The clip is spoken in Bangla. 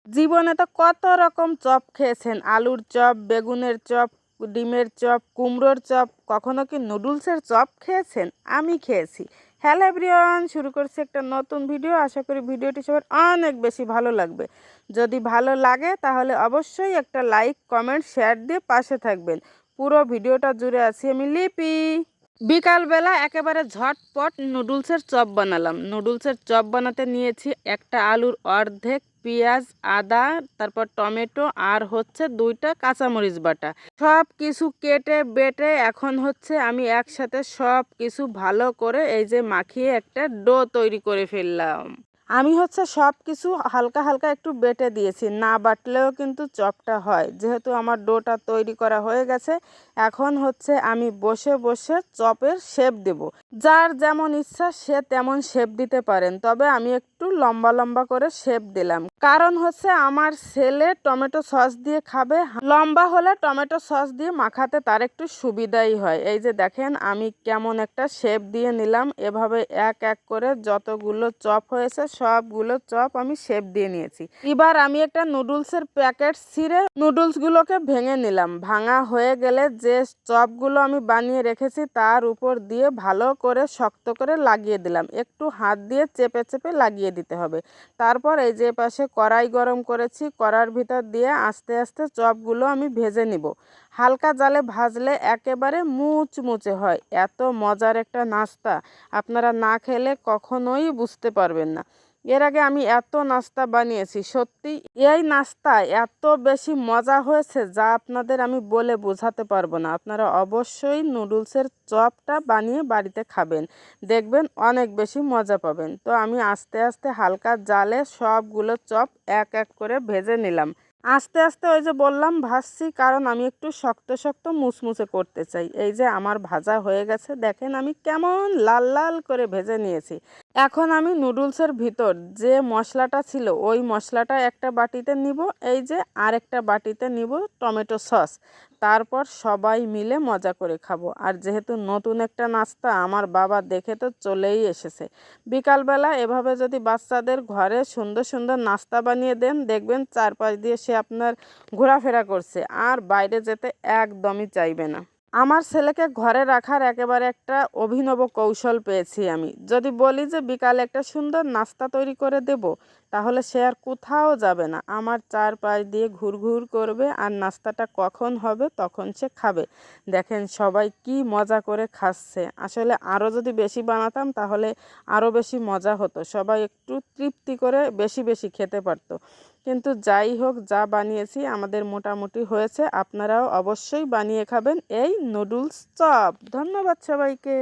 জীবনে তো কত রকম চপ খেয়েছেন, আলুর চপ, বেগুনের চপ, ডিমের চপ, কুমড়োর চপ, কখনো কি নুডলসের চপ খেয়েছেন? আমি খেয়েছি। হ্যালো এভরিওয়ান, শুরু করছি একটা নতুন ভিডিও। আশা করি ভিডিওটি সবার অনেক বেশি ভালো লাগবে। যদি ভালো লাগে তাহলে অবশ্যই একটা লাইক, কমেন্ট, শেয়ার দিয়ে পাশে থাকবেন। পুরো ভিডিওটা জুড়ে আছি আমি লিপি। বিকালবেলা একেবারে ঝটপট নুডলসের চপ বানালাম। নুডলসের চপ বানাতে নিয়েছি একটা আলুর অর্ধেক, পেঁয়াজ, আদা, তারপর টমেটো আর হচ্ছে 2টা কাঁচামরিচ বাটা। সব কিছু কেটে বেটে এখন হচ্ছে আমি একসাথে সব কিছু ভালো করে এই যে মাখিয়ে একটা ডো তৈরি করে ফেললাম। আমি হচ্ছে সব কিছু হালকা হালকা একটু বেটে দিয়েছি, না বাটলেও কিন্তু চপটা হয়। যেহেতু আমার ডোটা তৈরি করা হয়ে গেছে, এখন হচ্ছে আমি বসে বসে চপের শেপ দেব। যার যেমন ইচ্ছা সে তেমন শেপ দিতে পারেন, তবে আমি একটু লম্বা লম্বা করে শেপ দিলাম, কারণ হচ্ছে আমার ছেলে টমেটো সস দিয়ে খাবে। লম্বা হলে টমেটো সস দিয়ে মাখাতে তার একটু সুবিধাই হয়। এই যে দেখেন আমি কেমন একটা শেপ দিয়ে নিলাম। এভাবে এক এক করে যতগুলো চপ হয়েছে সবগুলো চপ আমি শেপ দিয়ে নিয়েছি। এবার আমি একটা নুডলসের প্যাকেট ছিঁড়ে নুডলসগুলোকে ভেঙে নিলাম। ভাঙা হয়ে গেলে যে চপগুলো আমি বানিয়ে রেখেছি তার উপর দিয়ে ভালো করে শক্ত করে লাগিয়ে দিলাম। একটু হাত দিয়ে চেপে চেপে লাগিয়ে দিতে হবে। তারপর এই যে পাশে কড়াই গরম করেছি, কড়ার ভিতর দিয়ে আস্তে আস্তে চপগুলো আমি ভেজে নিব। হালকা জালে ভাজলে একেবারে মুচমুচে হয়। এত মজার একটা নাস্তা আপনারা না খেলে কখনোই বুঝতে পারবেন না। এর আগে আমি এত নাস্তা বানিয়েছি, সত্যি এই নাস্তা এত বেশি মজা হয়েছে যা আপনাদের আমি বলে বোঝাতে পারবো না। আপনারা অবশ্যই নুডলসের চপটা বানিয়ে বাড়িতে খাবেন, দেখবেন অনেক বেশি মজা পাবেন। তো আমি আস্তে আস্তে হালকা জালে সবগুলো চপ এক এক করে ভেজে নিলাম। আস্তে আস্তে ওই যে বললাম ভাজছি, কারণ আমি একটু শক্ত শক্ত মুচমুচে করতে চাই। এই যে আমার ভাজা হয়ে গেছে, দেখেন আমি কেমন লাল লাল করে ভেজে নিয়েছি। এখন আমি নুডলসের ভিতর যে মশলাটা ছিল ওই মশলাটা একটা বাটিতে নিব, এই যে আরেকটা বাটিতে নিব টমেটো সস। তারপর সবাই মিলে মজা করে খাবো। আর যেহেতু নতুন একটা নাস্তা, আমার বাবা দেখে তো চলেই এসেছে। বিকালবেলা এভাবে যদি বাচ্চাদের ঘরে সুন্দর সুন্দর নাস্তা বানিয়ে দেন, দেখবেন চারপাশ দিয়ে সে আপনার ঘোরাফেরা করছে আর বাইরে যেতে একদমই চাইবে না। আমার ছেলেকে ঘরে রাখার একেবারে একটা অভিনব কৌশল পেয়েছি আমি। যদি বলি যে বিকালে একটা সুন্দর নাস্তা তৈরি করে দেব, তাহলে সে আর কোথাও যাবে না, আমার চারপাশ দিয়ে ঘুরঘুর করবে আর নাস্তাটা কখন হবে তখন সে খাবে। দেখেন সবাই কি মজা করে খাচ্ছে। আসলে আরও যদি বেশি বানাতাম তাহলে আরও বেশি মজা হতো, সবাই একটু তৃপ্তি করে বেশি বেশি খেতে পারতো। কিন্তু যাই হোক, যা বানিয়েছি আমাদের মোটামুটি হয়েছে। আপনারাও অবশ্যই বানিয়ে খাবেন এই নুডলস চপ। ধন্যবাদ সবাইকে।